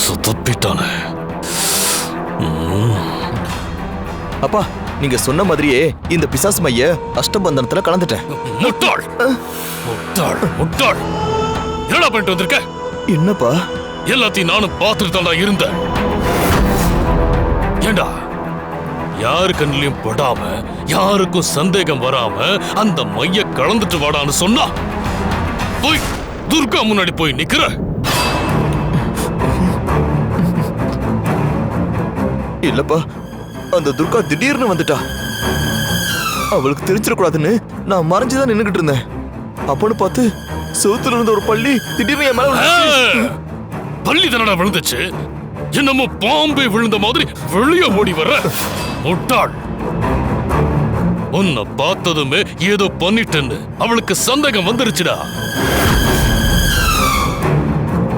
சுத்தப்பிட்டானே. அப்பா, நீங்க சொன்ன மாதிரியே இந்த பிசாசு மைய அஷ்டபந்தனத்துல கலந்துட்டேன். முட்டாள் முட்டாள் முட்டாள்! என்னடா பண்ணிட்டு வந்திருக்க? என்னப்பா? எல்லாத்தையும் நானும் பார்த்துட்டு தான்டா இருந்தேன். ஏண்டா, யாரு கண்ணிலையும் படாம யாருக்கும் சந்தேகம் வராம அந்த மைய கலந்துட்டு வாடான்னு சொன்னா போய் துர்கா முன்னாடி போய் நிக்கிற. இல்லப்பா, அந்த துர்கா திடீர்னு வந்துட்டா. அவளுக்கு தெரிஞ்சிடக்கூடாதுன்னு நான் மறைஞ்சுதான் நின்னுகிட்டு இருந்தேன். அப்பன்னு பார்த்து செவுத்துல இருந்த ஒரு பள்ளி திடீர்னு என் மேல விழுந்துச்சு. பள்ளி தானடா விழுந்துச்சு? என்னமோ பாம்பே விழுந்த மாதிரி வெளியே ஓடி வர முட்டாள்! உன்னை பார்த்ததுமே ஏதோ பண்ணிட்டேன்னு அவளுக்கு சந்தேகம் வந்துருச்சுடா.